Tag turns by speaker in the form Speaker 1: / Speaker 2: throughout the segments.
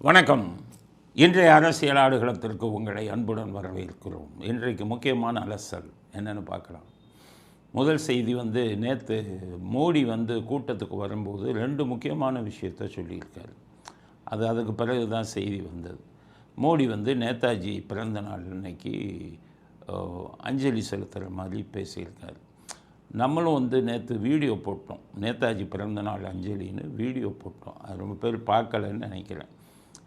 Speaker 1: வணக்கம். இன்றைய அரசியல் ஆடுகளத்திற்கு உங்களை அன்புடன் வரவேற்கிறோம். இன்றைக்கு முக்கியமான அலசல் என்னென்னு பார்க்கலாம். முதல் செய்தி நேற்று மோடி கூட்டத்துக்கு வரும்போது 2 முக்கியமான விஷயத்தை சொல்லியிருக்காரு. அதுக்கு பிறகு தான் செய்தி வந்தது. மோடி நேதாஜி பிறந்த நாள் அன்னைக்கு அஞ்சலி செலுத்துகிற மாதிரி பேசியிருக்காரு. நம்மளும் நேற்று வீடியோ போட்டோம். நேதாஜி பிறந்த நாள் அஞ்சலின்னு வீடியோ போட்டோம். அது ரொம்ப பேர் பார்க்கலன்னு நினைக்கிறேன்.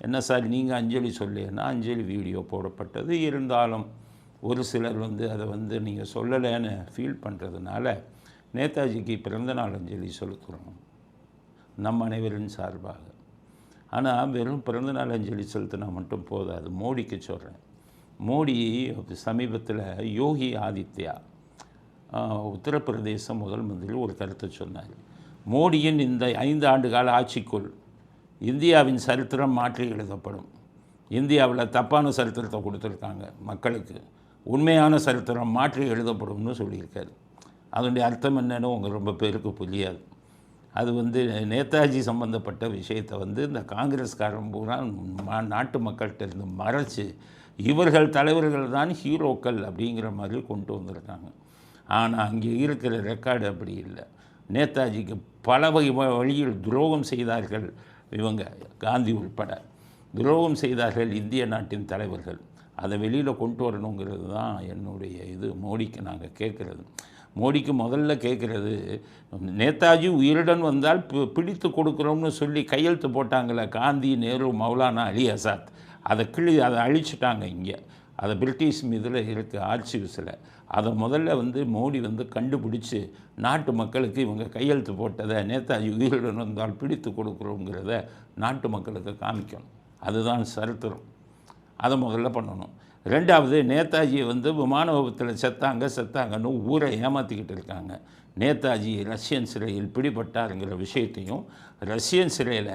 Speaker 1: என்ன சார் நீங்கள் அஞ்சலி சொல்லேன்னா அஞ்சலி வீடியோ போடப்பட்டது. இருந்தாலும் ஒரு சிலர் அதை நீங்கள் சொல்லலைன்னு ஃபீல் பண்ணுறதுனால நேதாஜிக்கு பிறந்தநாள் அஞ்சலி செலுத்துகிறோம் நம்ம அனைவரின் சார்பாக. ஆனால் வெறும் பிறந்தநாள் அஞ்சலி செலுத்தினா மட்டும் போதாது. மோடிக்கு சொல்கிறேன். மோடி சமீபத்தில் யோகி ஆதித்யா உத்தரப்பிரதேச முதல் மந்திரி ஒரு கருத்தை சொன்னார். மோடியின் இந்த 5 ஆண்டு கால ஆட்சிக்குள் இந்தியாவின் சரித்திரம் மாற்றி எழுதப்படும். இந்தியாவில் தப்பான சரித்திரத்தை கொடுத்துருக்காங்க மக்களுக்கு, உண்மையான சரித்திரம் மாற்றி எழுதப்படும்னு சொல்லியிருக்காரு. அதனுடைய அர்த்தம் என்னன்னு உங்கள் ரொம்ப பேருக்கு புரியாது. அது நேதாஜி சம்பந்தப்பட்ட விஷயத்தை இந்த காங்கிரஸ்காரன் பூரா நாட்டு மக்கள்கிட்ட இருந்து மறைச்சி இவர்கள் தலைவர்கள் தான் ஹீரோக்கள் அப்படிங்கிற மாதிரி கொண்டு வந்திருக்காங்க. ஆனால் அங்கே இருக்கிற ரெக்கார்டு அப்படி இல்லை. நேதாஜிக்கு பல வழியில் துரோகம் செய்தார்கள் இவங்க, காந்தி உட்பட துரோகம் செய்தார்கள் இந்திய நாட்டின் தலைவர்கள். அதை வெளியில் கொண்டு வரணுங்கிறது தான் என்னுடைய மோடிக்கு நாங்கள் கேட்குறது. மோடிக்கு முதல்ல கேட்குறது, நேதாஜி உயிருடன் வந்தால் பிடித்து கொடுக்குறோம்னு சொல்லி கையெழுத்து போட்டாங்களே காந்தி, நேரு, மௌலானா, அலி ஆசாத், அதை அழிச்சிட்டாங்க. இங்கே அதை பிரிட்டிஷ் மீதில் இருக்குது ஆர்ச்சிவ்ஸில். அதை முதல்ல மோடி கண்டுபிடிச்சி நாட்டு மக்களுக்கு இவங்க கையெழுத்து போட்டதை நேதாஜி உயிருடன் வந்தால் பிடித்து கொடுக்குறோங்கிறத நாட்டு மக்களுக்கு காமிக்கணும். அதுதான் சரித்திரம். அதை முதல்ல பண்ணணும். 2வது, நேதாஜியை விமான விபத்தில் செத்தாங்கன்னு ஊரை ஏமாற்றிக்கிட்டு இருக்காங்க. நேதாஜி ரஷ்யன் சிறையில் பிடிபட்டாருங்கிற விஷயத்தையும், ரஷ்யன் சிறையில்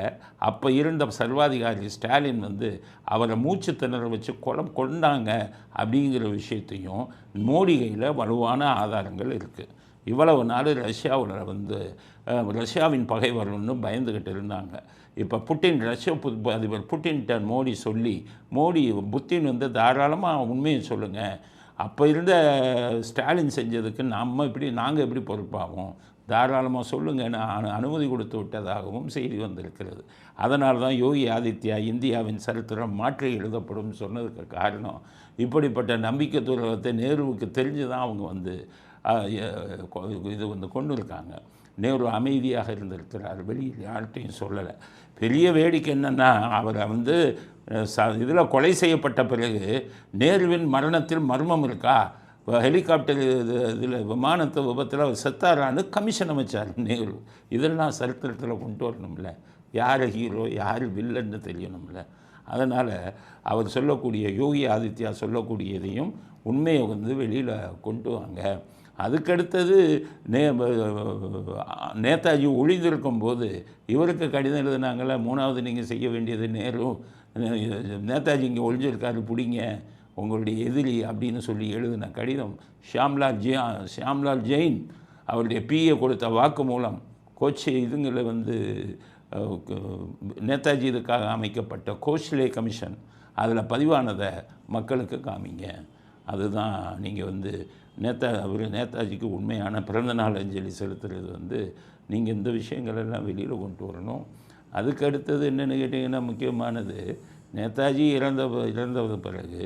Speaker 1: அப்போ இருந்த சர்வாதிகாரி ஸ்டாலின் அவரை மூச்சு திணற வச்சு கொண்டாங்க அப்படிங்கிற விஷயத்தையும் மோடி கையில் வலுவான ஆதாரங்கள் இருக்குது. இவ்வளவு நாள் ரஷ்யாவின் பகைவர்கள்னு பயந்துக்கிட்டு இருந்தாங்க. இப்போ புட்டின், ரஷ்ய அதிபர் புட்டின்கிட்ட மோடி சொல்லி, புட்டின் தாராளமாக உண்மையை சொல்லுங்கள், அப்போ இருந்த ஸ்டாலின் செஞ்சதுக்கு நாங்கள் எப்படி பொறுப்பாகும், தாராளமாக சொல்லுங்கன்னு அனுமதி கொடுத்து விட்டதாகவும் செய்தி வந்திருக்கிறது. அதனால தான் யோகி ஆதித்யா இந்தியாவின் சரித்திரம் மாற்றி எழுதப்படும் சொன்னதுக்கு காரணம், இப்படிப்பட்ட நம்பிக்கை துரோகத்தை நேருவுக்கு தெரிஞ்சு தான் அவங்க கொண்டு இருக்காங்க. நேரு அமைதியாக இருந்திருக்கிறார், வெளியில் யார்கிட்டையும் சொல்லலை. பெரிய வேடிக்கை என்னென்னா, அவரை இதில் கொலை செய்யப்பட்ட பிறகு நேருவின் மரணத்தில் மர்மம் இருக்கா, ஹெலிகாப்டர் இதில் விமானத்தை விபத்தில் அவர் செத்தாரான்னு கமிஷன் அமைச்சார் நேரு. இதெல்லாம் சரித்திரத்தில் கொண்டு வரணும்ல, யார் ஹீரோ யார் வில்லன்னு தெரியணும்ல. அதனால் அவர் சொல்லக்கூடிய, யோகி ஆதித்யா சொல்லக்கூடியதையும் உண்மையை வெளியில் கொண்டு வாங்க. அதுக்கடுத்தது நேதாஜி ஒளிந்திருக்கும் போது இவருக்கு கடிதம் எழுதினாங்களே, 3வது நீங்கள் செய்ய வேண்டியது, நேரு நேதாஜி இங்கே ஒளிஞ்சிருக்காரு, பிடிங்க உங்களுடைய எதிரி அப்படின்னு சொல்லி எழுதின கடிதம் ஷியாம்லால் ஜெயின் அவருடைய பிஏ கொடுத்த வாக்கு மூலம் கோச்சே நேதாஜி இதுக்காக அமைக்கப்பட்ட கோஷ்லே கமிஷன் அதில் பதிவானதை மக்களுக்கு காமிங்க. அதுதான் நீங்கள் நேதாஜிக்கு உண்மையான பிறந்தநாள் அஞ்சலி செலுத்துறது. நீங்கள் இந்த விஷயங்களெல்லாம் வெளியில் கொண்டு வரணும். அதுக்கு அடுத்தது என்னென்னு கேட்டிங்கன்னா, முக்கியமானது, நேதாஜி இறந்த பிறகு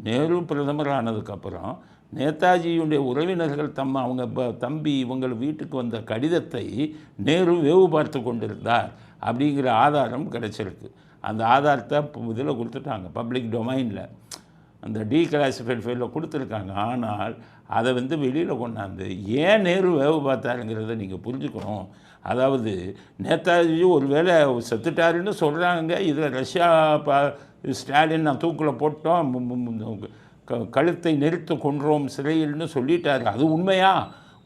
Speaker 1: நேரு பிரதமர் ஆனதுக்கப்புறம் நேதாஜியுடைய உறவினர்கள் அவங்க தம்பி இவங்கள் வீட்டுக்கு வந்த கடிதத்தை நேரு வேவு பார்த்து கொண்டிருந்தார் அப்படிங்கிற ஆதாரம் கிடச்சிருக்கு. அந்த ஆதாரத்தை இதில் கொடுத்துட்டாங்க, பப்ளிக் டொமைனில், அந்த டீகிளாசிஃபைட் ஃபைலில் கொடுத்துருக்காங்க. ஆனால் அதை வெளியில் கொண்டாந்து ஏன் நேரு வேவு பார்த்தாருங்கிறத நீங்கள் புரிஞ்சுக்கணும். அதாவது நேதாஜி ஒரு வேளை செத்துட்டாருன்னு சொல்கிறாங்க, இதில் ரஷ்யா ஸ்டாலின் நான் தூக்கில் போட்டோம், கழுத்தை நெரித்து கொன்றோம் சிறையில்னு சொல்லிட்டாரு. அது உண்மையா?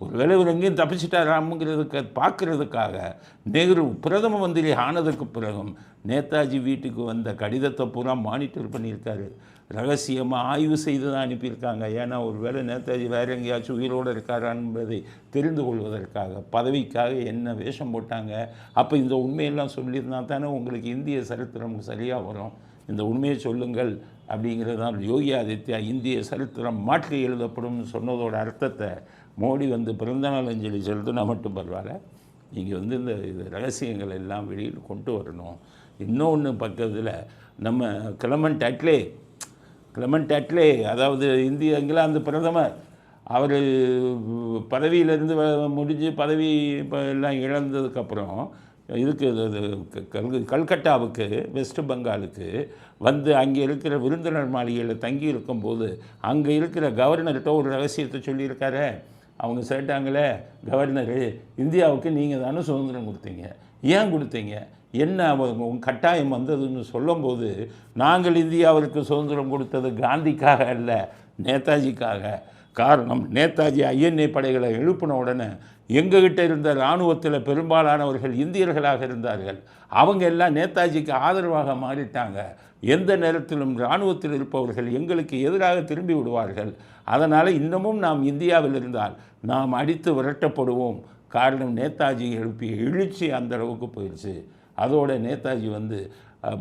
Speaker 1: ஒரு வேளை இவர் எங்கேயும் தப்பிச்சிட்டாராமுங்கிறதுக்கு பார்க்குறதுக்காக நேரு பிரதம மந்திரி ஆனதுக்கு பிறகும் நேதாஜி வீட்டுக்கு வந்த கடிதத்தை பூரா மானிட்டர் பண்ணியிருக்காரு. ரகசியமாக ஆய்வு செய்து தான் அனுப்பியிருக்காங்க. ஏன்னா ஒரு வேளை நேதாஜி வேறு எங்கேயாச்சும் உயிரோடு இருக்காரா என்பதை தெரிந்து கொள்வதற்காக, பதவிக்காக என்ன வேஷம் போட்டாங்க. அப்போ இந்த உண்மையெல்லாம் சொல்லியிருந்தா தானே உங்களுக்கு இந்திய சரித்திரம் சரியாக வரும். இந்த உண்மையை சொல்லுங்கள் அப்படிங்கிறது தான் யோகி ஆதித்யா இந்திய சரித்திரம் மாற்றி எழுதப்படும்னு சொன்னதோட அர்த்தத்தை மோடி வந்து பிறந்தநாள் அஞ்சலி செலுத்தினா மட்டும் பரவாயில்ல, நீங்கள் வந்து இந்த ரகசியங்கள் எல்லாம் வெளியில் கொண்டு வரணும். இன்னொன்று பக்கத்தில் நம்ம கிளமண்ட் அட்லே அதாவது இந்திய இங்கிலாந்து பிரதமர், அவர் பதவியிலேருந்து முடிஞ்சு பதவி இப்போ எல்லாம் இழந்ததுக்கப்புறம் இதுக்கு கல்கட்டாவுக்கு வெஸ்ட் பெங்காலுக்கு வந்து அங்கே இருக்கிற விருந்தினர் மாளிகையில் தங்கி இருக்கும்போது அங்கே இருக்கிற கவர்னர்கிட்ட ஒரு ரகசியத்தை சொல்லியிருக்காரு. அவங்க கேட்டாங்களே, கவர்னரு, இந்தியாவுக்கு நீங்கள் தானே சுதந்திரம் கொடுத்தீங்க, ஏன் கொடுத்தீங்க, என்ன கட்டாயம் வந்ததுன்னு சொல்லும்போது, நாங்கள் இந்தியாவிற்கு சுதந்திரம் கொடுத்தது காந்திக்காக அல்ல, நேதாஜிக்காக. காரணம், நேதாஜி ஐஎன்ஏ படைகளை எழுப்பின உடனே எங்ககிட்ட இருந்த இராணுவத்தில் பெரும்பாலானவர்கள் இந்தியர்களாக இருந்தார்கள். அவங்க எல்லாம் நேதாஜிக்கு ஆதரவாக மாறிட்டாங்க. எந்த நேரத்திலும் இராணுவத்தில் இருப்பவர்கள் எங்களுக்கு எதிராக திரும்பி விடுவார்கள். அதனால் இன்னமும் நாம் இந்தியாவில் இருந்தால் நாம் அடித்து விரட்டப்படுவோம். காரணம், நேதாஜி எழுப்பிய எழுச்சி அந்த அளவுக்கு போயிடுச்சு. அதோட நேதாஜி வந்து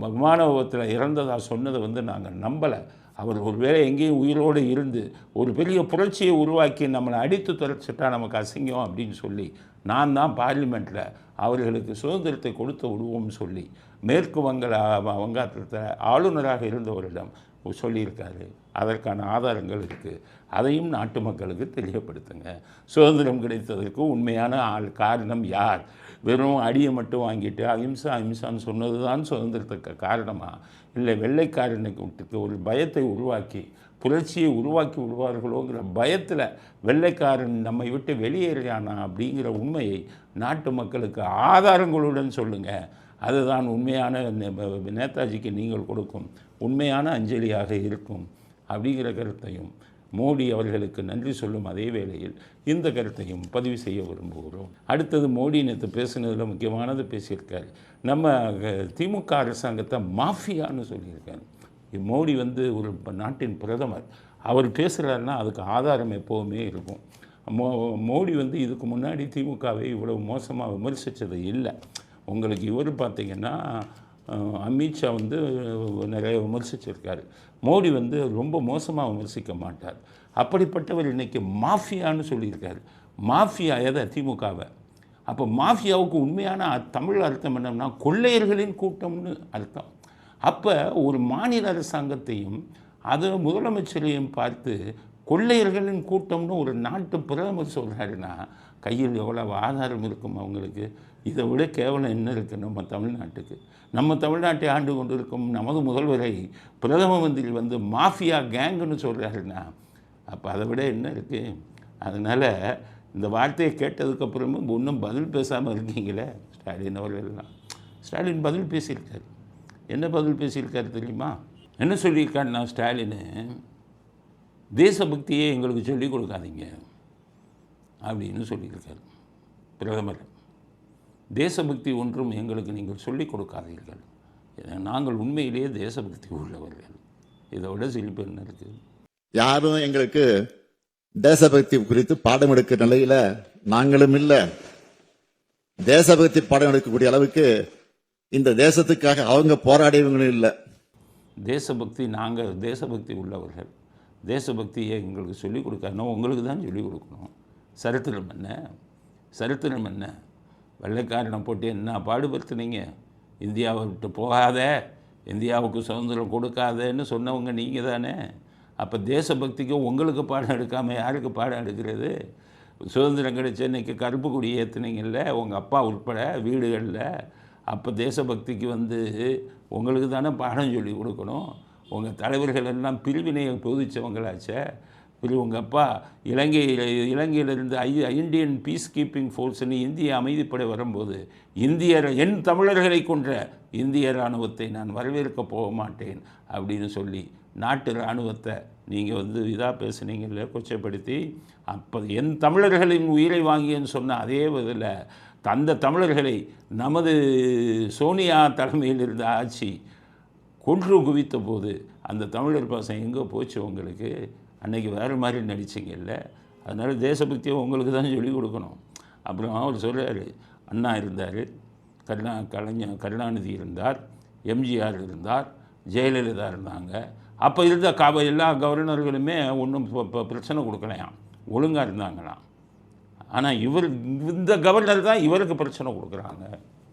Speaker 1: விமான விபத்தில் இறந்ததாக சொன்னதை வந்து நாங்கள் நம்பலை. அவர் ஒருவேளை எங்கேயும் உயிரோடு இருந்து ஒரு பெரிய புரட்சியை உருவாக்கி நம்மளை அடித்து துரைச்சிட்டா நமக்கு அசிங்கம் அப்படின்னு சொல்லி நான் தான் பார்லிமெண்ட்டில் அவர்களுக்கு சுதந்திரத்தை கொடுத்து விடுவோம்னு சொல்லி மேற்கு வங்காளத்தில் ஆளுநராக இருந்தவரிடம் சொல்லியிருக்காரு. அதற்கான ஆதாரங்கள் இருக்குது. அதையும் நாட்டு மக்களுக்கு தெரியப்படுத்துங்க. சுதந்திரம் கிடைத்ததற்கு உண்மையான காரணம் யார்? வெறும் அடியை மட்டும் வாங்கிட்டு அஹிம்சான்னு சொன்னது தான் சுதந்திரத்துக்கு காரணமாக, இல்லை வெள்ளைக்காரனுக்கு ஒரு பயத்தை உருவாக்கி புரட்சியை உருவாக்கி விடுவார்களோங்கிற பயத்தில் வெள்ளைக்காரன் நம்மை விட்டு வெளியேறியானா அப்படிங்கிற உண்மையை நாட்டு மக்களுக்கு ஆதாரங்களுடன் சொல்லுங்கள். அதுதான் உண்மையான நேதாஜிக்கு நீங்கள் கொடுக்கும் உண்மையான அஞ்சலியாக இருக்கும் அப்படிங்கிற கருத்தையும் மோடி அவர்களுக்கு நன்றி சொல்லும் அதே வேளையில் இந்த கருத்தையும் பதிவு செய்ய விரும்புகிறோம். அடுத்தது, மோடி நேற்று பேசுனதில் முக்கியமானது பேசியிருக்காரு. நம்ம திமுக அரசாங்கத்தை மாஃபியான்னு சொல்லியிருக்காரு. மோடி வந்து ஒரு நாட்டின் பிரதமர், அவர் பேசுகிறாருன்னா அதுக்கு ஆதாரம் எப்போவுமே இருக்கும். மோடி வந்து இதுக்கு முன்னாடி திமுகவை இவ்வளவு மோசமாக விமர்சித்தது இல்லை. உங்களுக்கு இவர் பார்த்திங்கன்னா அமித்ஷா வந்து நிறைய விமர்சிச்சிருக்காரு. மோடி வந்து ரொம்ப மோசமாக விமர்சிக்க மாட்டார். அப்படிப்பட்டவர் இன்றைக்கி மாஃபியான்னு சொல்லியிருக்காரு. மாஃபியா எதை? திமுகவை. அப்போ மாஃபியாவுக்கு உண்மையான தமிழ் அர்த்தம் என்னன்னா கொள்ளையர்களின் கூட்டம்னு அர்த்தம். அப்போ ஒரு மாநில அரசாங்கத்தையும் அது முதலமைச்சரையும் பார்த்து கொள்ளையர்களின் கூட்டம்னு ஒரு நாட்டு பிரதமர் சொல்கிறாருன்னா கையில் எவ்வளோ ஆதாரம் இருக்கும் அவங்களுக்கு? இதை விட கேவலம் என்ன இருக்குது நம்ம தமிழ்நாட்டுக்கு? நம்ம தமிழ்நாட்டை ஆண்டு கொண்டு இருக்கும் நமது முதல்வரை பிரதம மந்திரி வந்து மாஃபியா கேங்குன்னு சொல்கிறாருன்னா அப்போ அதை விட என்ன இருக்குது? அதனால் இந்த வார்த்தையை கேட்டதுக்கப்புறமும் இன்னும் பதில் பேசாமல் இருக்கீங்களே ஸ்டாலின் அவர்கள்லாம். ஸ்டாலின் பதில் பேசியிருக்காரு. என்ன பதில் பேசியிருக்காரு தெரியுமா? என்ன சொல்லியிருக்காருன்னா, ஸ்டாலின் தேசபக்தியே எங்களுக்கு சொல்லிக் கொடுக்காதீங்க அப்படின்னு சொல்லியிருக்காரு. பிரதமர், தேசபக்தி ஒன்றும் எங்களுக்கு நீங்கள் சொல்லிக் கொடுக்காதீர்கள், நாங்கள் உண்மையிலேயே தேசபக்தி உள்ளவர்கள். இதை விட சிரிப்பு என்ன இருக்குது?
Speaker 2: யாரும் எங்களுக்கு தேசபக்தி குறித்து பாடம் எடுக்கிற நிலையில நாங்களும் இல்லை. தேசபக்தி பாடம் எடுக்கக்கூடிய அளவுக்கு இந்த தேசத்துக்காக அவங்க போராடியவங்களும் இல்லை.
Speaker 1: தேசபக்தி, நாங்கள் தேசபக்தி உள்ளவர்கள். தேசபக்தியை எங்களுக்கு சொல்லிக் கொடுக்கணும், உங்களுக்கு தான் சொல்லிக் கொடுக்கணும். சரித்திரம் என்ன? சரித்திரம் என்ன? வெள்ளைக்காரனை போட்டு என்ன பாடுபடுத்துனீங்க? இந்தியாவை விட்டு போகாத, இந்தியாவுக்கு சுதந்திரம் கொடுக்காதன்னு சொன்னவங்க நீங்கள் தானே. அப்போ தேசபக்திக்கு உங்களுக்கு பாடம் எடுக்காமல் யாருக்கு பாடம் எடுக்கிறது? சுதந்திரம் கிடைச்ச இன்றைக்கி கருப்பு கொடி ஏற்றுனீங்கல்ல உங்கள் அப்பா உட்பட வீடுகளில். அப்போ தேசபக்திக்கு வந்து உங்களுக்கு தானே பாடம் சொல்லி கொடுக்கணும். உங்கள் தலைவர்கள் எல்லாம் பிரிவினையை போதிச்சவங்களாச்சே. உங்கள் அப்பா இலங்கையிலிருந்து இந்தியன் பீஸ் கீப்பிங் ஃபோர்ஸ்னு இந்திய அமைதிப்படை வரும்போது என் தமிழர்களை கொன்ற இந்திய இராணுவத்தை நான் வரவேற்க போக மாட்டேன் அப்படின்னு சொல்லி நாட்டு இராணுவத்தை நீங்கள் வந்து இதாக பேசுனீங்கல்ல, கொச்சைப்படுத்தி. அப்போ என் தமிழர்களின் உயிரை வாங்கியன்னு சொன்ன அதே இதில் அந்த தமிழர்களை நமது சோனியா தலைமையில் இருந்த ஆட்சி கொன்று குவித்த போது அந்த தமிழர் பாசம் எங்கே போச்சு உங்களுக்கு? அன்றைக்கி வேறு மாதிரி நடிச்சிங்கல்ல. அதனால் தேசபக்தியை உங்களுக்கு தான் சொல்லிக் கொடுக்கணும். அப்புறம் அவர் சொல்கிறார், அண்ணா இருந்தார், கருணாநிதி இருந்தார், எம்ஜிஆர் இருந்தார், ஜெயலலிதா இருந்தாங்க. அப்போ இருந்த எல்லா கவர்னர்களுமே ஒன்றும் பிரச்சனை கொடுக்கலையாம், ஒழுங்காக இருந்தாங்களாம். ஆனால் இந்த கவர்னர் தான் இவருக்கு பிரச்சனை கொடுக்குறாங்க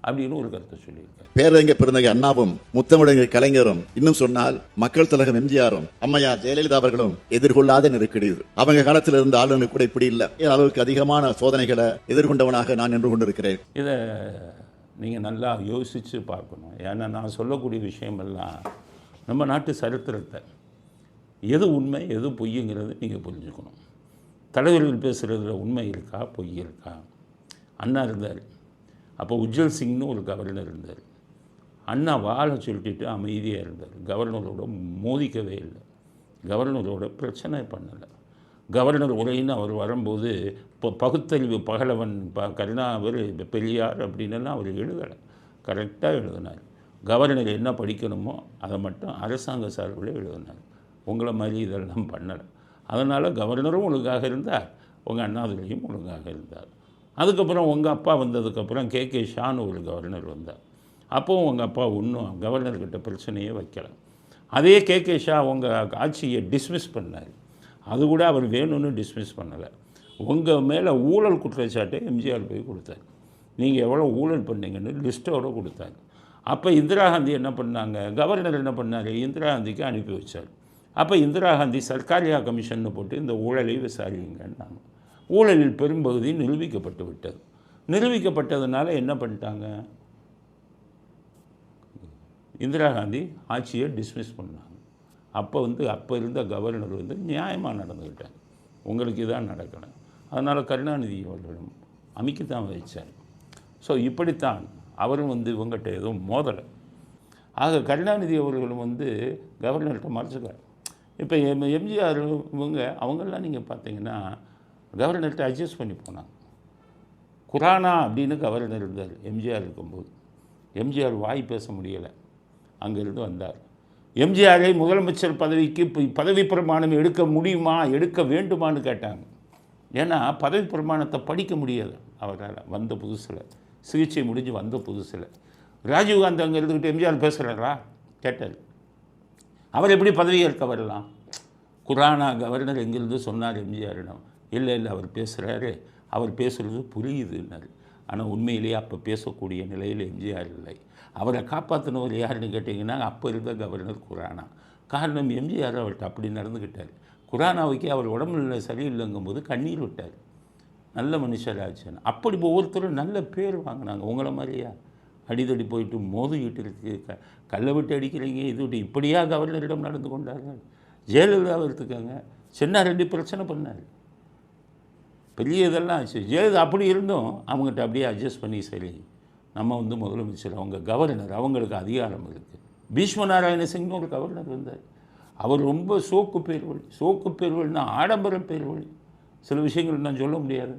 Speaker 1: அப்படின்னு ஒரு கருத்தை சொல்லியிருக்காரு.
Speaker 2: பேரறிஞர் பெருந்தகை அண்ணாவும் முத்தமிழறிஞர் கலைஞரும், இன்னும் சொன்னால் மக்கள் திலகம் எம்ஜிஆரும் அம்மையார் ஜெயலலிதா அவர்களும் எதிர்கொள்ளாத நெருக்கடி இது. அவங்க காலத்தில் இருந்த ஆளுநர் கூட இப்படி இல்லை. அளவுக்கு அதிகமான சோதனைகளை எதிர்கொண்டவனாக நான் நின்று கொண்டிருக்கிறேன்.
Speaker 1: இதை நீங்கள் நல்லா யோசித்து பார்க்கணும். ஏன்னா நான் சொல்லக்கூடிய விஷயமெல்லாம் நம்ம நாட்டு சரித்திரத்தை, எது உண்மை எது பொய்யுங்கிறது நீங்கள் புரிஞ்சுக்கணும். தலைவர்கள் பேசுகிறதுல உண்மை இருக்கா பொய் இருக்கா? அண்ணா இருந்தார், அப்போ உஜ்ஜல் சிங்னு ஒரு கவர்னர் இருந்தார். அண்ணா வாழை சொல்லிட்டு அமைதியாக இருந்தார். கவர்னரோட மோதிக்கவே இல்லை, கவர்னரோட பிரச்சனை பண்ணலை. கவர்னர் உரைன்னு அவர் வரும்போது இப்போ பகுத்தறிவு பகலவன் கருணாவர் பெரியார் அப்படின்னுலாம் அவர் எழுதலை, கரெக்டாக எழுதினார். கவர்னர் என்ன படிக்கணுமோ அதை மட்டும் அரசாங்க சார்பில் எழுதினார். உங்களை மாதிரி இதெல்லாம் பண்ணலை. அதனால் கவர்னரும் ஒழுங்காக இருந்தார், உங்கள் அண்ணாதுரையும் ஒழுங்காக இருந்தார். அதுக்கப்புறம் உங்கள் அப்பா வந்ததுக்கப்புறம் கே ஷான்னு ஒரு கவர்னர் வந்தார். அப்போவும் உங்கள் அப்பா ஒன்றும் கவர்னர்கிட்ட பிரச்சனையே வைக்கலை. அதே கே ஷா உங்கள் ஆட்சியை டிஸ்மிஸ் பண்ணார். அது கூட அவர் வேணும்னு டிஸ்மிஸ் பண்ணலை. உங்கள் மேலே ஊழல் குற்றச்சாட்டை எம்ஜிஆர் போய் கொடுத்தார். நீங்கள் எவ்வளோ ஊழல் பண்ணீங்கன்னு லிஸ்ட்டோடு கொடுத்தார். அப்போ இந்திரா காந்தி என்ன பண்ணாங்க, கவர்னர் என்ன பண்ணார், இந்திரா காந்திக்கு அனுப்பி வச்சார். அப்போ இந்திரா காந்தி சர்க்காரியா கமிஷன்னு போட்டு இந்த ஊழலை விசாரிங்கன்னாங்க. ஊழலில் பெரும்பகுதி நிரூபிக்கப்பட்டு விட்டது. நிரூபிக்கப்பட்டதுனால என்ன பண்ணிட்டாங்க, இந்திரா காந்தி ஆட்சியை டிஸ்மிஸ் பண்ணாங்க. அப்போ இருந்த கவர்னர் நியாயமாக நடந்துக்கிட்டாங்க. உங்களுக்கு இதான் நடக்கணும். அதனால் கருணாநிதி அவர்களும் அமைக்கத்தான் வச்சார். ஸோ இப்படித்தான் அவரும் இவங்ககிட்ட எதுவும் மோதலை. ஆக கருணாநிதி அவர்களும் கவர்னர்கிட்ட மறைச்சிக்கார். இப்போ எம்ஜிஆர் அவங்கெல்லாம் நீங்கள் பார்த்தீங்கன்னா கவர்னர்கிட்ட அட்ஜஸ்ட் பண்ணி போனாங்க. குரானா அப்படின்னு கவர்னர் இருந்தார் எம்ஜிஆர் இருக்கும்போது. எம்ஜிஆர் வாய் பேச முடியலை, அங்கேருந்து வந்தார். எம்ஜிஆரை முதலமைச்சர் பதவிக்கு பதவி பிரமாணம் எடுக்க முடியுமா எடுக்க வேண்டுமான்னு கேட்டாங்க. ஏன்னா பதவி பிரமாணத்தை படிக்க முடியாது அவரால். வந்த புதுசில் சிகிச்சை முடிஞ்சு வந்த புதுசில் ராஜீவ்காந்தி அங்கே இருந்துக்கிட்டு எம்ஜிஆர் பேசுகிறாரா கேட்டார். அவர் எப்படி பதவி ஏற்க வரலாம்? குரானா கவர்னர் எங்கேருந்து சொன்னார் எம்ஜிஆரிடம். இல்லை அவர் பேசுகிறாரு, அவர் பேசுகிறது புரியுதுன்னாரு. ஆனால் உண்மையிலேயே அப்போ பேசக்கூடிய நிலையில் எம்ஜிஆர் இல்லை. அவரை காப்பாற்றினவர் யாருன்னு கேட்டிங்கன்னா அப்போ இருந்த கவர்னர் குரானா. காரணம் எம்ஜிஆர் அவர்கிட்ட அப்படி நடந்துக்கிட்டார். குரானாவுக்கு அவர் உடம்புல சரியில்லைங்கும் போது கண்ணீர் விட்டார். நல்ல மனுஷராச்சுன்னு. அப்படி ஒவ்வொருத்தரும் நல்ல பேர் வாங்கினாங்க. உங்களை மாதிரியா அடிதடி போயிட்டு மோதிக்கிட்டு இருக்கு, கல்லை விட்டு அடிக்கிறீங்க, இது விட்டு இப்படியா கவர்னரிடம் நடந்து கொண்டார்கள்? ஜெயலலிதாவை எடுத்துக்கோங்க, சென்னாரெட்டி பிரச்சனை பண்ணார், பெரிய இதெல்லாம் ஆச்சு. ஜெயலலிதா அப்படி இருந்தும் அவங்ககிட்ட அப்படியே அட்ஜஸ்ட் பண்ணி சரி நம்ம முதலமைச்சர், அவங்க கவர்னர், அவங்களுக்கு அதிகாரம் இருக்குது. பீஷ்மநாராயண சிங்னு ஒரு கவர்னர் வந்தார். அவர் ரொம்ப சோக்கு பேர்வழினா ஆடம்பர பேர்வழி. சில விஷயங்கள் நான் சொல்ல முடியாது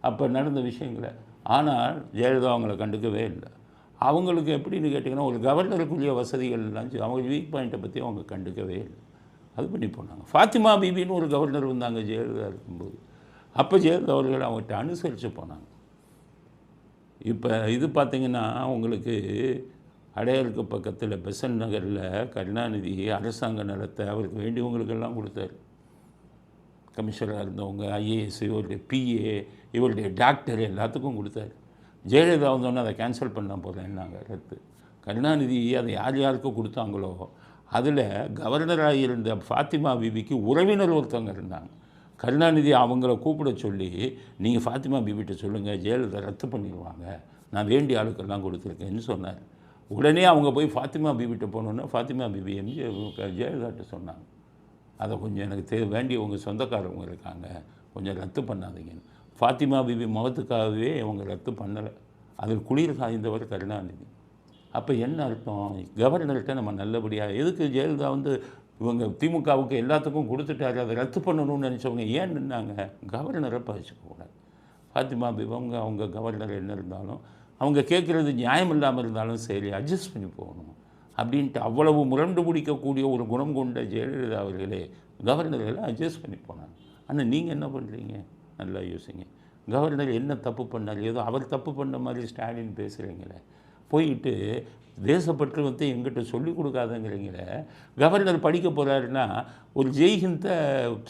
Speaker 1: அப்போ நடந்த விஷயங்களை. ஆனால் ஜெயலலிதா அவங்கள கண்டுக்கவே இல்லை. அவங்களுக்கு எப்படின்னு கேட்டிங்கன்னா ஒரு கவர்னருக்குரிய வசதிகள்லாம் அவங்க வீக் பாயிண்ட்டை பற்றி அவங்க கண்டுக்கவே இல்லை. அது பண்ணி போனாங்க. ஃபாத்திமா பிபின்னு ஒரு கவர்னர் வந்தாங்க ஜெயலலிதா இருக்கும்போது. அப்போ ஜெயலலிதா அவர்கள் அவங்ககிட்ட அனுசரித்து போனாங்க. இப்போ இது பார்த்திங்கன்னா உங்களுக்கு அடையாருக்கு பக்கத்தில் பெசன்ட் நகரில் கருணாநிதி அரசாங்க நிலத்தை அவருக்கு வேண்டியவங்களுக்கெல்லாம் கொடுத்தாரு. கமிஷனராக இருந்தவங்க, ஐஏஎஸ், இவருடைய பிஏ, இவருடைய டாக்டர் எல்லாத்துக்கும் கொடுத்தாரு. ஜெயலலிதா வந்தோன்னே அதை கேன்சல் பண்ண போகிறேன்னாங்க ரத்து. கருணாநிதி அதை யார் யாருக்கு கொடுத்தாங்களோ அதில் கவர்னராக இருந்த ஃபாத்திமா பிபிக்கு உறவினர் ஒருத்தவங்க இருந்தாங்க. கருணாநிதி அவங்கள கூப்பிட சொல்லி நீங்கள் ஃபாத்திமா பிபிகிட்ட சொல்லுங்கள், ஜெயலலிதா ரத்து பண்ணிடுவாங்க, நான் வேண்டிய ஆளுக்கெல்லாம் கொடுத்துருக்கேன்னு சொன்னார். உடனே அவங்க போய் ஃபாத்திமா பிபிகிட்ட போனோன்னே ஃபாத்திமா பிபி ஜெயலலிதாட்ட சொன்னாங்க, அதை கொஞ்சம் எனக்கு வேண்டியவங்க சொந்தக்காரவங்க இருக்காங்க, கொஞ்சம் ரத்து பண்ணாதீங்கன்னு. ஃபாத்திமா பிபி முகத்துக்காகவே அவங்க ரத்து பண்ணலை. அதில் குளிர் காய்ந்தவர் கருணாநிதி. அப்போ என்ன அர்த்தம்? கவர்னர்கிட்ட நம்ம நல்லபடியாக எதுக்கு ஜெயலலிதா இவங்க திமுகவுக்கு எல்லாத்துக்கும் கொடுத்துட்டாரு, அதை ரத்து பண்ணணும்னு நினச்சவங்க ஏன் நின்னாங்க? கவர்னரை பகிச்சுக்கூடாது. ஃபாத்திமா பிபவங்க அவங்க கவர்னர் என்ன இருந்தாலும் அவங்க கேட்குறது நியாயம் இல்லாமல் இருந்தாலும் சரி அட்ஜஸ்ட் பண்ணி போகணும் அப்படின்ட்டு அவ்வளவு முரண்டு பிடிக்கக்கூடிய ஒரு குணம் கொண்ட ஜெயலலிதா அவர்களே கவர்னர்களை அட்ஜஸ்ட் பண்ணி போனாங்க. ஆனால் நீங்கள் என்ன பண்ணுறீங்க? நல்லா யோசிங்க. கவர்னர் என்ன தப்பு பண்ணார்? ஏதோ அவர் தப்பு பண்ண மாதிரி ஸ்டாலின் பேசுகிறீங்களே, போயிட்டு தேசப்பற்று வந்து எங்கிட்ட சொல்லிக் கொடுக்காதங்கிறீங்களே. கவர்னர் படிக்க போகிறாருன்னா ஒரு ஜெய்ஹிந்தை